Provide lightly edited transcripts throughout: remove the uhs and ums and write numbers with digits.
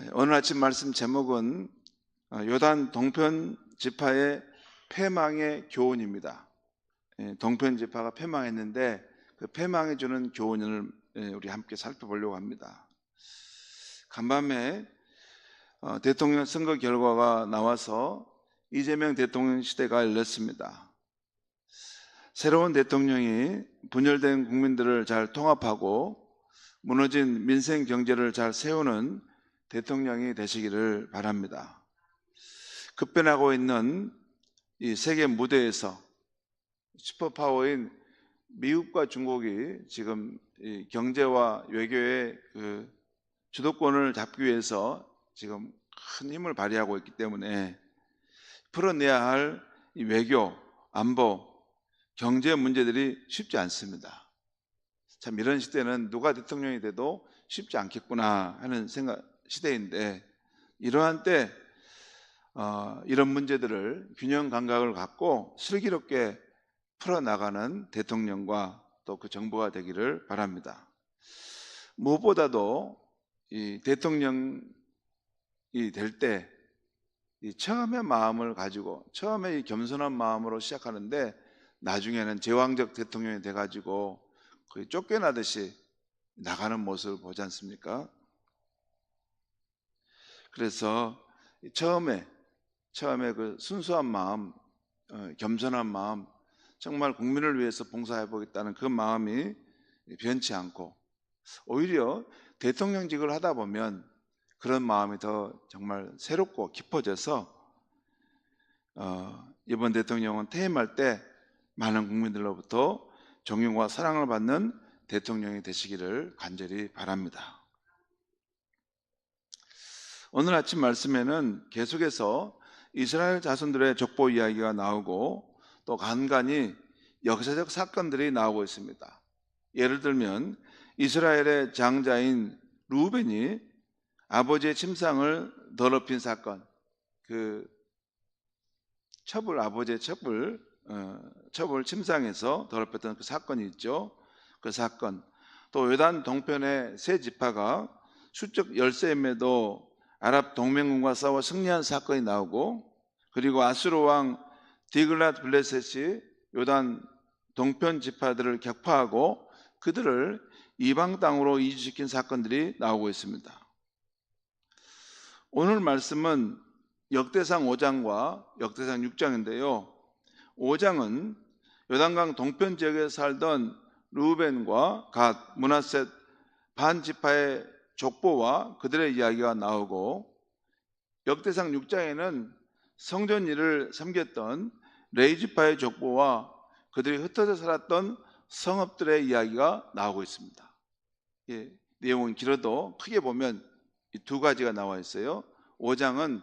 오늘 아침 말씀 제목은 요단 동편 지파의 패망의 교훈입니다. 동편 지파가 패망했는데 그 패망해 주는 교훈을 우리 함께 살펴보려고 합니다. 간밤에 대통령 선거 결과가 나와서 이재명 대통령 시대가 열렸습니다. 새로운 대통령이 분열된 국민들을 잘 통합하고 무너진 민생 경제를 잘 세우는 대통령이 되시기를 바랍니다. 급변하고 있는 이 세계 무대에서 슈퍼파워인 미국과 중국이 지금 이 경제와 외교의 그 주도권을 잡기 위해서 지금 큰 힘을 발휘하고 있기 때문에 풀어내야 할 이 외교, 안보, 경제 문제들이 쉽지 않습니다. 참 이런 시대는 누가 대통령이 돼도 쉽지 않겠구나 하는 시대인데, 이러한 때 이런 문제들을 균형 감각을 갖고 슬기롭게 풀어나가는 대통령과 또 그 정부가 되기를 바랍니다. 무엇보다도 이 대통령이 될 때 처음의 마음을 가지고 처음에 이 겸손한 마음으로 시작하는데 나중에는 제왕적 대통령이 돼가지고 거의 쫓겨나듯이 나가는 모습을 보지 않습니까? 그래서 처음에 그 순수한 마음, 겸손한 마음, 정말 국민을 위해서 봉사해 보겠다는 그 마음이 변치 않고 오히려 대통령직을 하다 보면 그런 마음이 더 정말 새롭고 깊어져서 이번 대통령은 퇴임할 때 많은 국민들로부터 존경과 사랑을 받는 대통령이 되시기를 간절히 바랍니다. 오늘 아침 말씀에는 계속해서 이스라엘 자손들의 족보 이야기가 나오고 또 간간히 역사적 사건들이 나오고 있습니다. 예를 들면 이스라엘의 장자인 루벤이 아버지의 침상을 더럽힌 사건, 그 아버지의 첩을 침상에서 더럽혔던 그 사건이 있죠. 그 사건, 또 요단 동편의 세 지파가 수적 13임에도 아랍 동맹군과 싸워 승리한 사건이 나오고, 그리고 아수르 왕 디글랏 블레셋이 요단 동편 지파들을 격파하고 그들을 이방 땅으로 이주시킨 사건들이 나오고 있습니다. 오늘 말씀은 역대상 5장과 역대상 6장인데요. 5장은 요단강 동편 지역에 살던 르우벤과 갓, 므낫셋 반 지파의 족보와 그들의 이야기가 나오고, 역대상 6장에는 성전 일을 섬겼던 레위 지파의 족보와 그들이 흩어져 살았던 성읍들의 이야기가 나오고 있습니다. 내용은 길어도 크게 보면 이 두 가지가 나와 있어요. 5장은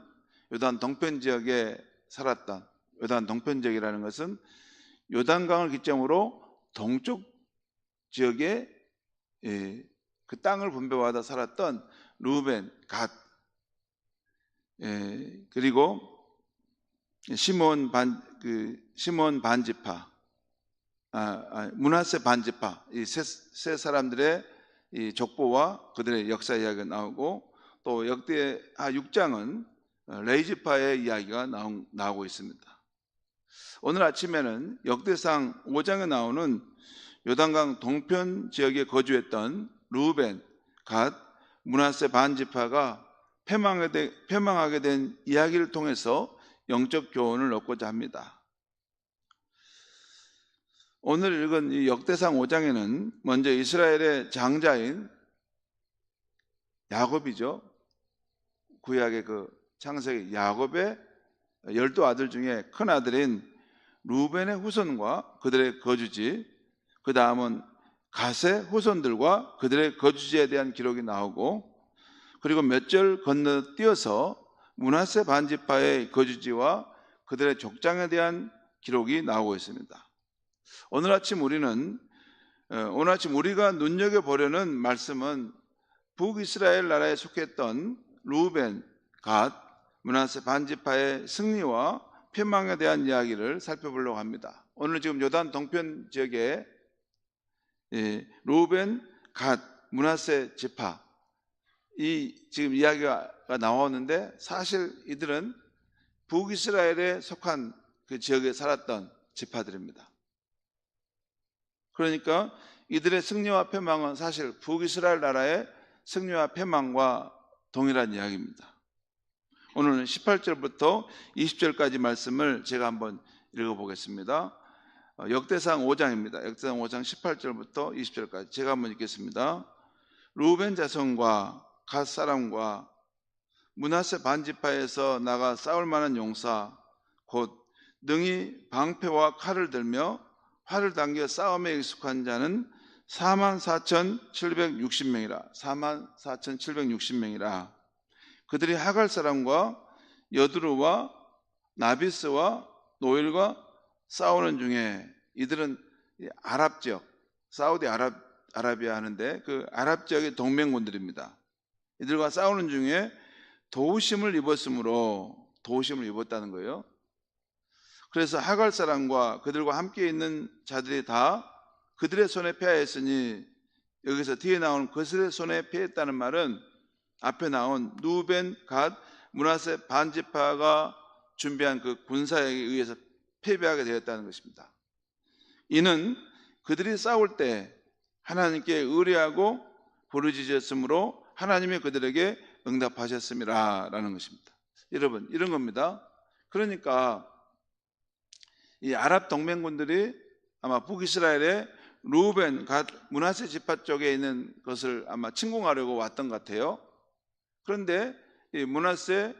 요단 동편 지역에 살았던, 요단 동편 지역이라는 것은 요단강을 기점으로 동쪽 지역에 그 땅을 분배받아 살았던 르우벤, 갓, 그리고 시몬 반 지파, 므낫세 반 지파, 이 세 사람들의 이 족보와 그들의 역사 이야기가 나오고, 또 역대하 6장은 레위 지파의 이야기가 나오고 있습니다. 오늘 아침에는 역대상 5장에 나오는 요단강 동편 지역에 거주했던 르우벤, 갓, 므낫세 반 지파가 패망하게 된 이야기를 통해서 영적 교훈을 얻고자 합니다. 오늘 읽은 이 역대상 5장에는 먼저 이스라엘의 장자인 야곱이죠. 구약의 그 창세기 야곱의 12아들 중에 큰 아들인 르우벤의 후손과 그들의 거주지, 그 다음은 갓의 후손들과 그들의 거주지에 대한 기록이 나오고, 그리고 몇 절 건너뛰어서 므낫세 반지파의 거주지와 그들의 족장에 대한 기록이 나오고 있습니다. 오늘 아침 우리가 눈여겨보려는 말씀은 북이스라엘 나라에 속했던 르우벤, 갓, 므낫세 반지파의 승리와 패망에 대한 이야기를 살펴보려고 합니다. 오늘 지금 요단 동편 지역에 르우벤, 갓, 므낫세 지파, 이 지금 이야기가 나오는데 사실 이들은 북이스라엘에 속한 그 지역에 살았던 지파들입니다. 그러니까 이들의 승리와 패망은 사실 북이스라엘 나라의 승리와 패망과 동일한 이야기입니다. 오늘은 18절부터 20절까지 말씀을 제가 한번 읽어보겠습니다. 역대상 5장입니다. 역대상 5장 18절부터 20절까지 제가 한번 읽겠습니다. 루벤 자손과 갓 사람과 므낫세 반지파에서 나가 싸울 만한 용사 곧 능히 방패와 칼을 들며 활을 당겨 싸움에 익숙한 자는 44,760명이라 44,760명이라 그들이 하갈 사람과 여두루와 나비스와 노일과 싸우는 중에 이들은 아랍 지역 사우디 아라비아 하는데 그 아랍 지역의 동맹군들입니다. 이들과 싸우는 중에 도우심을 입었다는 거예요. 그래서 하갈 사람과 그들과 함께 있는 자들이 다 그들의 손에 패하였으니 여기서 뒤에 나온 그들의 손에 패했다는 말은 앞에 나온 루벤, 갓, 므낫세 반지파가 준비한 그 군사에 의해서 패배하게 되었다는 것입니다. 이는 그들이 싸울 때 하나님께 의뢰하고 부르짖었으므로 하나님이 그들에게 응답하셨음이라 라는 것입니다. 여러분 이런 겁니다. 그러니까 이 아랍 동맹군들이 아마 북이스라엘의 루벤, 갓, 므낫세 지파 쪽에 있는 것을 아마 침공하려고 왔던 것 같아요. 그런데 이 므낫세,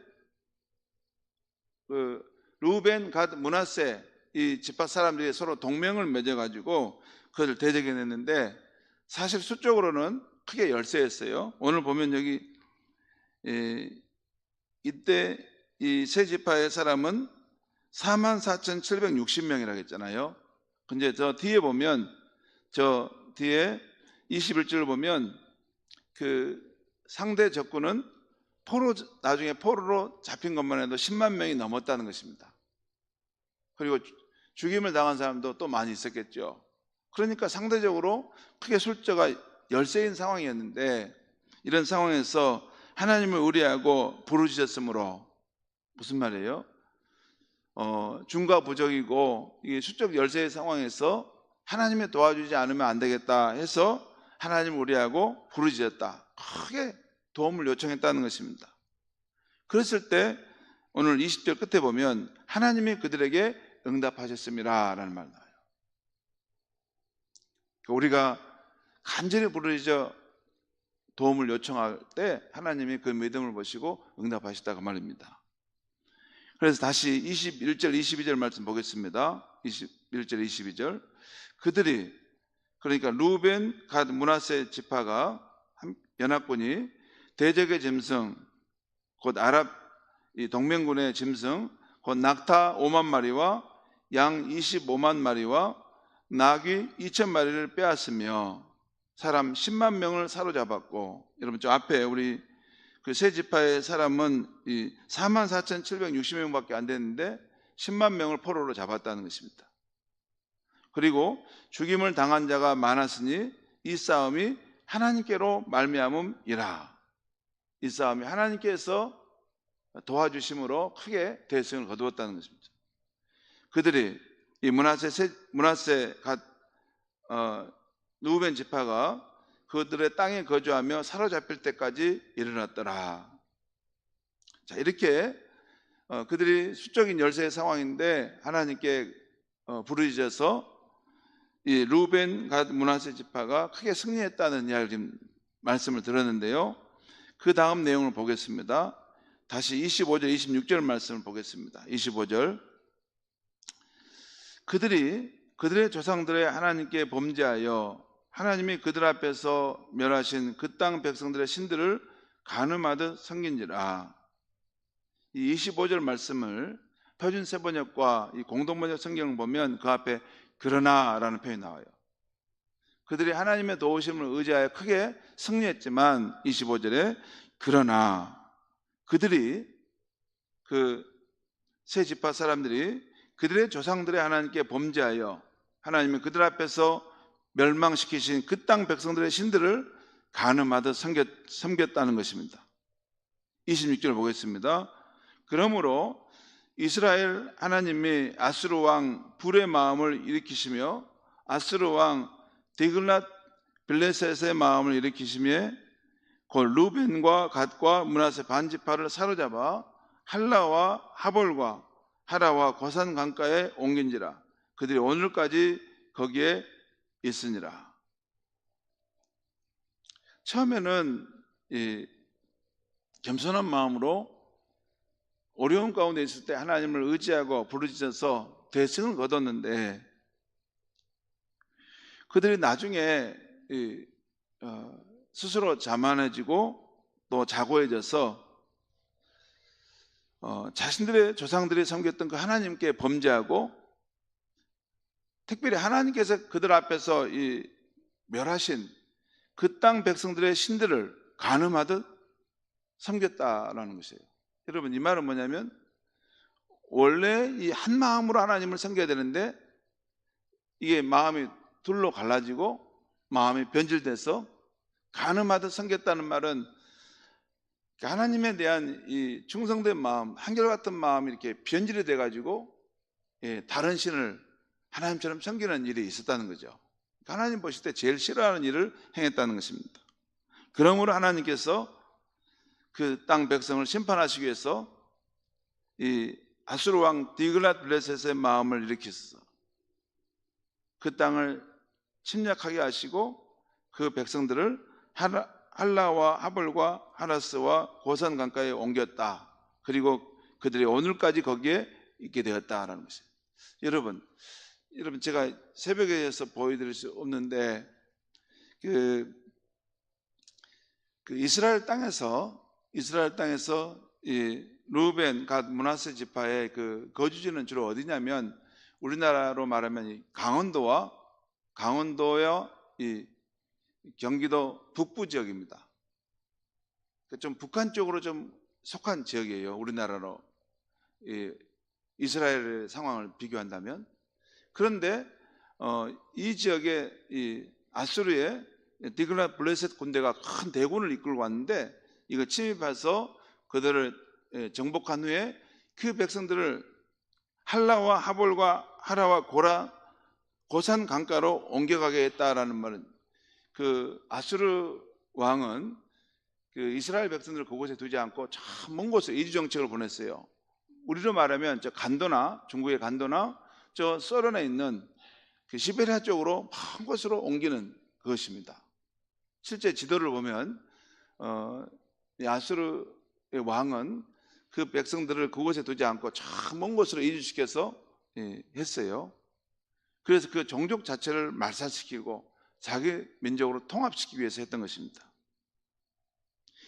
루벤, 갓, 므낫세 이 지파 사람들이 서로 동맹을 맺어가지고 그것을 대적해냈는데 사실 수적으로는 크게 열세였어요. 오늘 보면 여기 이때 이 세 지파의 사람은 44,760명이라고 했잖아요. 근데 저 뒤에 보면 저 뒤에 21절을 보면 그 상대 적군은 나중에 포로로 잡힌 것만 해도 10만 명이 넘었다는 것입니다. 그리고 죽임을 당한 사람도 또 많이 있었겠죠. 그러니까 상대적으로 크게 숫자가 열세인 상황이었는데 이런 상황에서 하나님을 의뢰하고 부르짖었으므로 무슨 말이에요? 중과 부적이고 이게 수적 열세의 상황에서 하나님이 도와주지 않으면 안 되겠다 해서 하나님을 의뢰하고 부르짖었다. 크게 도움을 요청했다는 것입니다. 그랬을 때 오늘 20절 끝에 보면 하나님이 그들에게 응답하셨음이라 라는 말 나와요. 우리가 간절히 부르짖어 도움을 요청할 때 하나님이 그 믿음을 보시고 응답하셨다고 말입니다. 그래서 다시 21절 22절 말씀 보겠습니다. 21절 22절 그들이 그러니까 루벤, 갓, 므낫세 지파가 연합군이 대적의 짐승 곧 아랍 이 동맹군의 짐승 곧 낙타 5만 마리와 양 25만 마리와 나귀 2천 마리를 빼앗으며 사람 10만 명을 사로잡았고 여러분 저 앞에 우리 그 세 지파의 사람은 이 44,760명밖에 안 됐는데 10만 명을 포로로 잡았다는 것입니다. 그리고 죽임을 당한 자가 많았으니 이 싸움이 하나님께로 말미암음이라. 이 싸움이 하나님께서 도와주심으로 크게 대승을 거두었다는 것입니다. 그들이 이 므낫세 갓 루벤 지파가 그들의 땅에 거주하며 사로잡힐 때까지 일어났더라. 자, 이렇게 그들이 수적인 열세의 상황인데 하나님께 부르짖어서 이 루벤 갓 므낫세 지파가 크게 승리했다는 이야기를 지금 말씀을 들었는데요. 그 다음 내용을 보겠습니다. 다시 25절 26절 말씀을 보겠습니다. 25절 그들의 조상들의 하나님께 범죄하여 하나님이 그들 앞에서 멸하신 그 땅 백성들의 신들을 간음하듯 섬긴지라. 이 25절 말씀을 표준 세번역과 이 공동번역 성경을 보면 그 앞에 그러나라는 표현이 나와요. 그들이 하나님의 도우심을 의지하여 크게 승리했지만 25절에 그러나 그들이 그 세 지파 사람들이 그들의 조상들의 하나님께 범죄하여 하나님이 그들 앞에서 멸망시키신 그 땅 백성들의 신들을 간음하듯 섬겼다는 것입니다. 26절 보겠습니다. 그러므로 이스라엘 하나님이 아수르 왕 불의 마음을 일으키시며 아수르 왕 디글랏 빌레셋의 마음을 일으키시며 곧 루벤과 갓과 므낫세 반지파를 사로잡아 할라와 하볼과 하라와 고산 강가에 옮긴지라. 그들이 오늘까지 거기에 있으니라. 처음에는 겸손한 마음으로 어려움 가운데 있을 때 하나님을 의지하고 부르짖어서 대승을 거뒀는데, 그들이 나중에 스스로 자만해지고 또 자고해져서 자신들의 조상들이 섬겼던 그 하나님께 범죄하고, 특별히 하나님께서 그들 앞에서 멸하신 그 땅 백성들의 신들을 간음하듯 섬겼다라는 것이에요. 여러분, 이 말은 뭐냐면, 원래 이 한 마음으로 하나님을 섬겨야 되는데 이게 마음이 둘로 갈라지고 마음이 변질돼서 간음하듯 섬겼다는 말은 하나님에 대한 이 충성된 마음, 한결같은 마음이 이렇게 변질이 돼가지고 다른 신을 하나님처럼 섬기는 일이 있었다는 거죠. 하나님 보실 때 제일 싫어하는 일을 행했다는 것입니다. 그러므로 하나님께서 그 땅 백성을 심판하시기 위해서 이 아수르 왕 디글랏 빌레셋의 마음을 일으키셔서 그 땅을 침략하게 하시고 그 백성들을 할라와 하볼과 하라스와 고산 강가에 옮겼다. 그리고 그들이 오늘까지 거기에 있게 되었다라는 것이에요. 여러분 제가 새벽에서 보여드릴 수 없는데 그 이스라엘 땅에서 이 루벤, 갓, 므낫세 지파의 그 거주지는 주로 어디냐면, 우리나라로 말하면 이 강원도와 이 경기도 북부 지역입니다. 좀 북한 쪽으로 좀 속한 지역이에요. 우리나라로 이스라엘의 상황을 비교한다면. 그런데 이 지역에 이 아수르의 디글랏 블레셋 군대가 큰 대군을 이끌고 왔는데, 이거 침입해서 그들을 정복한 후에 그 백성들을 할라와 하볼과 하라와 고산 강가로 옮겨가게 했다라는 말은, 그 아수르 왕은 그 이스라엘 백성들을 그곳에 두지 않고 참 먼 곳에 이주 정책을 보냈어요. 우리로 말하면 저 간도나, 중국의 간도나 저 서른에 있는 그 시베리아 쪽으로 먼 곳으로 옮기는 그것입니다. 실제 지도를 보면 이 아수르의 왕은 그 백성들을 그곳에 두지 않고 참 먼 곳으로 이주시켜서 했어요. 그래서 그 종족 자체를 말살시키고 자기 민족으로 통합시키기 위해서 했던 것입니다.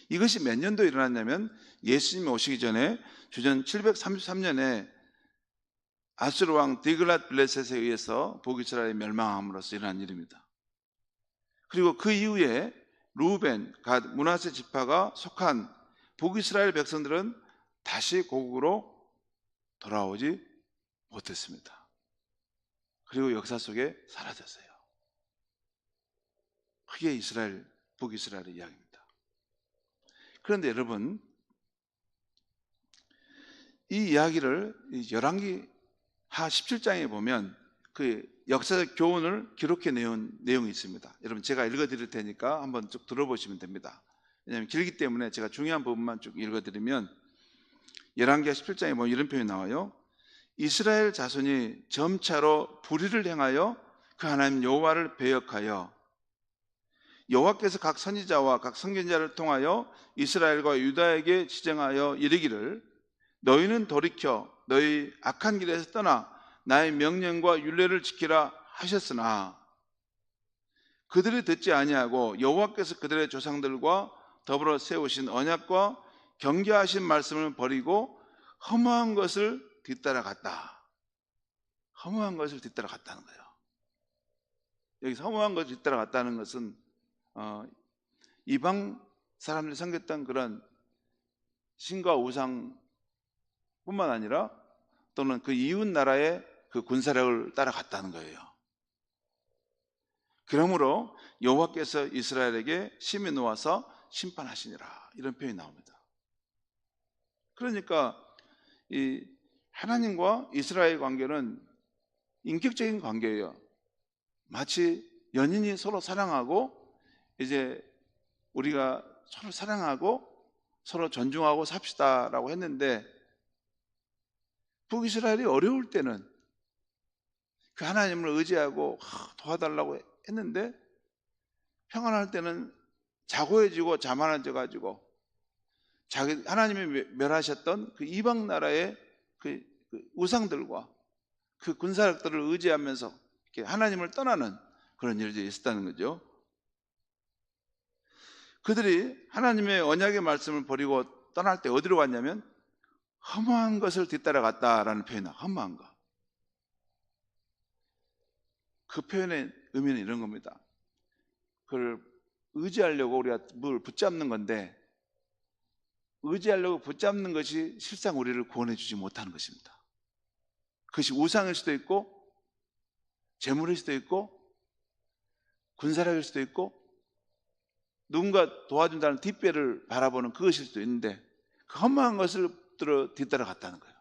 이것이 몇 년도에 일어났냐면, 예수님이 오시기 전에 주전 733년에 아수르 왕 디글랏 빌레셋에 의해서 북이스라엘이 멸망함으로써 일어난 일입니다. 그리고 그 이후에 루벤, 갓, 므낫세 지파가 속한 북이스라엘 백성들은 다시 고국으로 돌아오지 못했습니다. 그리고 역사 속에 사라졌어요. 그게 북이스라엘의 이야기입니다. 그런데 여러분, 이 이야기를 열왕기 하 17장에 보면 그 역사적 교훈을 기록해 내온 내용이 있습니다. 여러분, 제가 읽어드릴 테니까 한번 쭉 들어보시면 됩니다. 왜냐하면 길기 때문에 제가 중요한 부분만 쭉 읽어드리면, 열왕기 17장에 보면 이런 표현이 나와요. 이스라엘 자손이 점차로 불의를 행하여 그 하나님 여호와를 배역하여 여호와께서 각 선지자와 각 선견자를 통하여 이스라엘과 유다에게 지정하여 이르기를, 너희는 돌이켜 너희 악한 길에서 떠나 나의 명령과 율례를 지키라 하셨으나 그들이 듣지 아니하고 여호와께서 그들의 조상들과 더불어 세우신 언약과 경계하신 말씀을 버리고 허무한 것을 뒤따라갔다. 허무한 것을 뒤따라갔다는 거예요. 여기서 허무한 것을 뒤따라갔다는 것은 이방 사람들이 섬겼던 그런 신과 우상 뿐만 아니라 또는 그 이웃 나라의 그 군사력을 따라갔다는 거예요. 그러므로 여호와께서 이스라엘에게 심히 놓아서 심판하시니라, 이런 표현이 나옵니다. 그러니까 이 하나님과 이스라엘 관계는 인격적인 관계예요. 마치 연인이 서로 사랑하고, 이제 우리가 서로 사랑하고 서로 존중하고 삽시다라고 했는데, 북이스라엘이 어려울 때는 그 하나님을 의지하고 도와달라고 했는데, 평안할 때는 자고해지고 자만해져 가지고 자기 하나님이 멸하셨던 그 이방 나라의 그 우상들과 그 군사력들을 의지하면서 이렇게 하나님을 떠나는 그런 일들이 있었다는 거죠. 그들이 하나님의 언약의 말씀을 버리고 떠날 때 어디로 갔냐면 허무한 것을 뒤따라갔다라는 표현이야. 허무한 것. 그 표현의 의미는 이런 겁니다. 그걸 의지하려고 우리가 뭘 붙잡는 건데, 의지하려고 붙잡는 것이 실상 우리를 구원해 주지 못하는 것입니다. 그것이 우상일 수도 있고, 재물일 수도 있고, 군사력일 수도 있고, 누군가 도와준다는 뒷배를 바라보는 그것일 수도 있는데, 그 허무한 것을 뒤따라갔다는 거예요.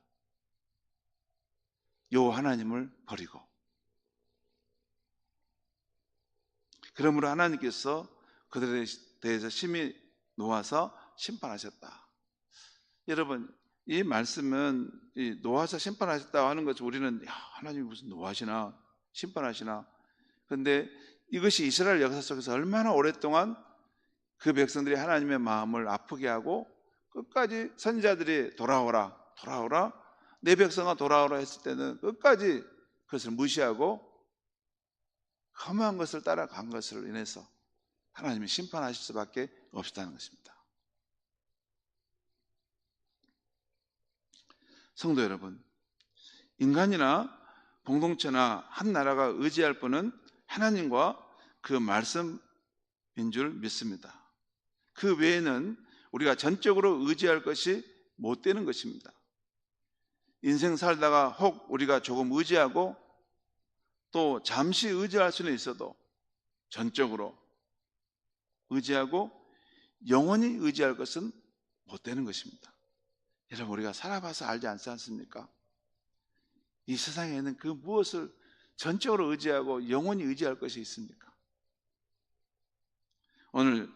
여호와 하나님을 버리고. 그러므로 하나님께서 그들에 대해서 심히 놓아서 심판하셨다. 여러분, 이 말씀은 놓아서 심판하셨다고 하는 것을 우리는 하나님이 무슨 놓아하시나 심판하시나, 그런데 이것이 이스라엘 역사 속에서 얼마나 오랫동안 그 백성들이 하나님의 마음을 아프게 하고, 끝까지 선지자들이 돌아오라 내 백성아 돌아오라 했을 때는 끝까지 그것을 무시하고 험한 것을 따라간 것을 인해서 하나님이 심판하실 수밖에 없었다는 것입니다. 성도 여러분, 인간이나 공동체나 한 나라가 의지할 분은 하나님과 그 말씀인 줄 믿습니다. 그 외에는 우리가 전적으로 의지할 것이 못 되는 것입니다. 인생 살다가 혹 우리가 조금 의지하고 또 잠시 의지할 수는 있어도 전적으로 의지하고 영원히 의지할 것은 못 되는 것입니다. 여러분, 우리가 살아봐서 알지 않습니까? 이 세상에는 그 무엇을 전적으로 의지하고 영원히 의지할 것이 있습니까? 오늘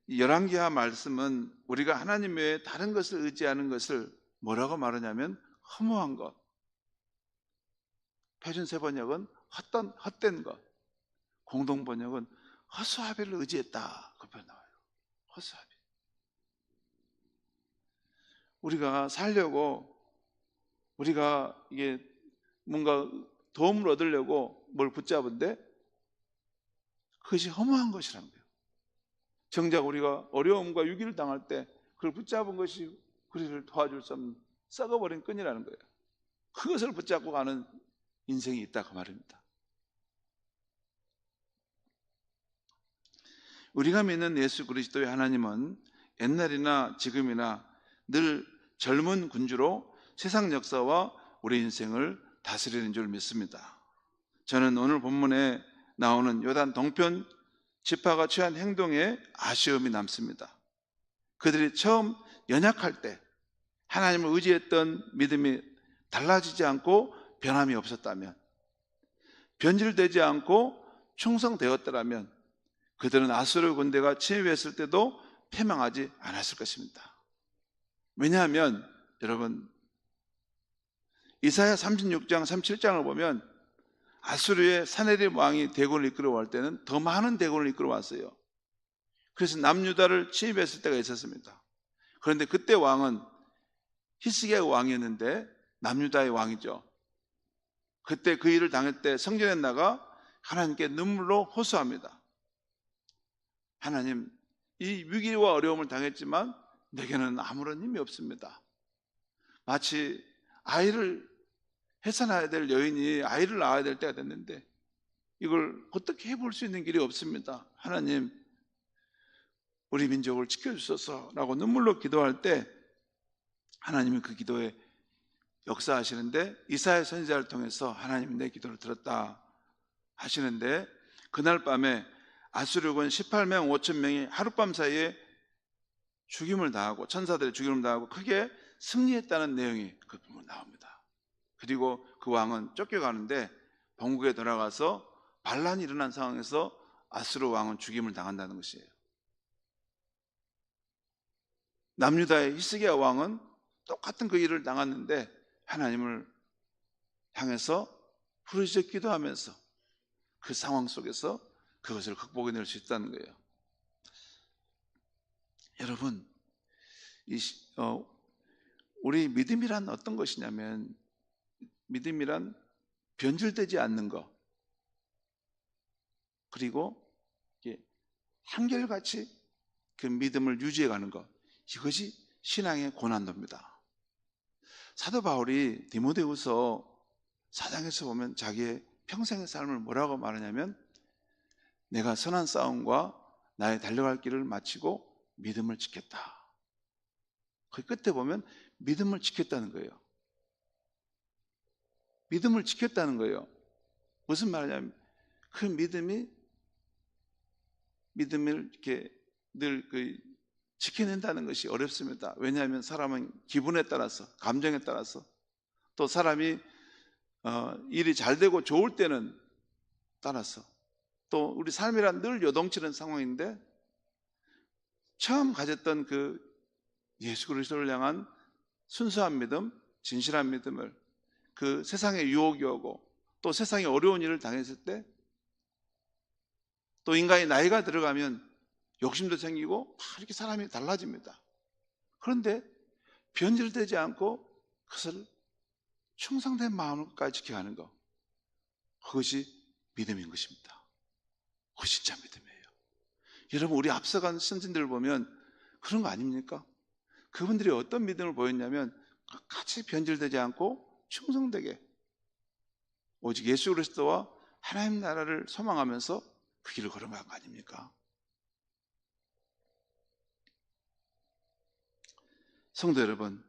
열왕기하 말씀은 우리가 하나님 외에 다른 것을 의지하는 것을 뭐라고 말하냐면 허무한 것, 표준세번역은 헛된 것, 공동번역은 허수아비를 의지했다, 그 표현 나와요. 허수아비. 우리가 살려고, 우리가 이게 뭔가 도움을 얻으려고 뭘 붙잡은데 그것이 허무한 것이라는 거예요. 정작 우리가 어려움과 위기를 당할 때 그걸 붙잡은 것이 우리를 도와줄 수 없는 썩어버린 끈이라는 거예요. 그것을 붙잡고 가는 인생이 있다, 그 말입니다. 우리가 믿는 예수 그리스도의 하나님은 옛날이나 지금이나 늘 젊은 군주로 세상 역사와 우리 인생을 다스리는 줄 믿습니다. 저는 오늘 본문에 나오는 요단 동편 지파가 취한 행동에 아쉬움이 남습니다. 그들이 처음 연약할 때 하나님을 의지했던 믿음이 달라지지 않고 변함이 없었다면, 변질되지 않고 충성되었더라면 그들은 아수르 군대가 침입했을 때도 패망하지 않았을 것입니다. 왜냐하면 여러분, 이사야 36장 37장을 보면 아수르의 사네립 왕이 대군을 이끌어올 때는 더 많은 대군을 이끌어왔어요. 그래서 남유다를 침입했을 때가 있었습니다. 그런데 그때 왕은 히스기야 왕이었는데 남유다의 왕이죠. 그때 그 일을 당할 때 성전에 나가 하나님께 눈물로 호소합니다. 하나님, 이 위기와 어려움을 당했지만 내게는 아무런 힘이 없습니다. 마치 아이를 해산해야 될 여인이 아이를 낳아야 될 때가 됐는데 이걸 어떻게 해볼 수 있는 길이 없습니다. 하나님, 우리 민족을 지켜주소서라고 눈물로 기도할 때 하나님이 그 기도에 역사하시는데, 이사야 선지자를 통해서 하나님이 내 기도를 들었다 하시는데, 그날 밤에 아수르군 18명 5천 명이 하룻밤 사이에 죽임을 당하고 천사들의 죽임을 당하고 크게 승리했다는 내용이 그 부분 나옵니다. 그리고 그 왕은 쫓겨가는데 본국에 돌아가서 반란이 일어난 상황에서 아수르 왕은 죽임을 당한다는 것이에요. 남유다의 히스기야 왕은 똑같은 그 일을 당했는데 하나님을 향해서 부르짖어 기도하면서 그 상황 속에서 그것을 극복해낼 수 있다는 거예요. 여러분, 우리 믿음이란 어떤 것이냐면, 믿음이란 변질되지 않는 것, 그리고 한결같이 그 믿음을 유지해가는 것, 이것이 신앙의 고난도입니다. 사도 바울이 디모데후서 4장에서 보면 자기의 평생의 삶을 뭐라고 말하냐면, 내가 선한 싸움과 나의 달려갈 길을 마치고 믿음을 지켰다. 그 끝에 보면 믿음을 지켰다는 거예요. 믿음을 지켰다는 거예요. 무슨 말이냐면 그 믿음을 이렇게 늘 지켜낸다는 것이 어렵습니다. 왜냐하면 사람은 기분에 따라서, 감정에 따라서, 또 사람이 일이 잘 되고 좋을 때는 따라서, 또 우리 삶이란 늘 요동치는 상황인데 처음 가졌던 그 예수 그리스도를 향한 순수한 믿음, 진실한 믿음을 그 세상의 유혹이 오고 또 세상의 어려운 일을 당했을 때, 또 인간이 나이가 들어가면 욕심도 생기고 다 이렇게 사람이 달라집니다. 그런데 변질되지 않고 그것을 충성된 마음까지 지켜가는 것, 그것이 믿음인 것입니다. 그것이 진짜 믿음이에요. 여러분, 우리 앞서간 선진들을 보면 그런 거 아닙니까? 그분들이 어떤 믿음을 보였냐면 같이 변질되지 않고 충성되게 오직 예수 그리스도와 하나님 나라를 소망하면서 그 길을 걸어간 거 아닙니까? 성도 여러분,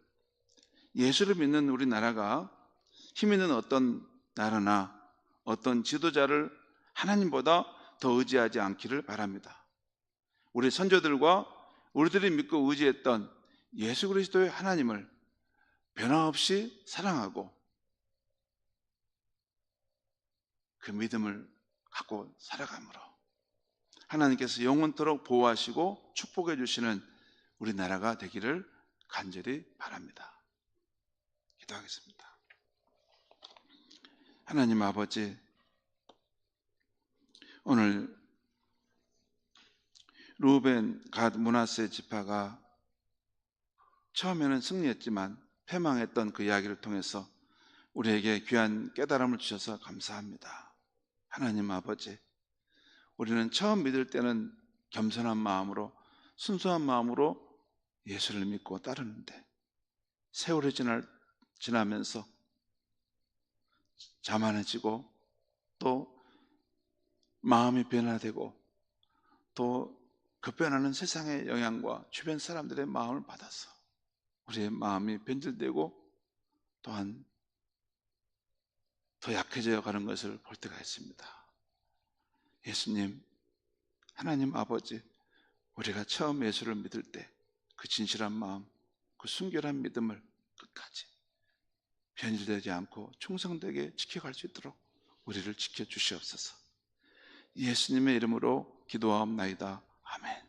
예수를 믿는 우리나라가 힘 있는 어떤 나라나 어떤 지도자를 하나님보다 더 의지하지 않기를 바랍니다. 우리 선조들과 우리들이 믿고 의지했던 예수 그리스도의 하나님을 변함없이 사랑하고 그 믿음을 갖고 살아가므로 하나님께서 영원토록 보호하시고 축복해 주시는 우리나라가 되기를 간절히 바랍니다. 기도하겠습니다. 하나님 아버지, 오늘 루벤, 갓, 므낫세 지파가 처음에는 승리했지만 패망했던 그 이야기를 통해서 우리에게 귀한 깨달음을 주셔서 감사합니다. 하나님 아버지, 우리는 처음 믿을 때는 겸손한 마음으로, 순수한 마음으로 예수를 믿고 따르는데 세월이 지나면서 자만해지고 또 마음이 변화되고 또 그 변하는 세상의 영향과 주변 사람들의 마음을 받아서 우리의 마음이 변질되고 또한 더 약해져 가는 것을 볼 때가 있습니다. 예수님, 하나님 아버지, 우리가 처음 예수를 믿을 때 그 진실한 마음, 그 순결한 믿음을 끝까지 변질되지 않고 충성되게 지켜갈 수 있도록 우리를 지켜주시옵소서. 예수님의 이름으로 기도하옵나이다. 아멘.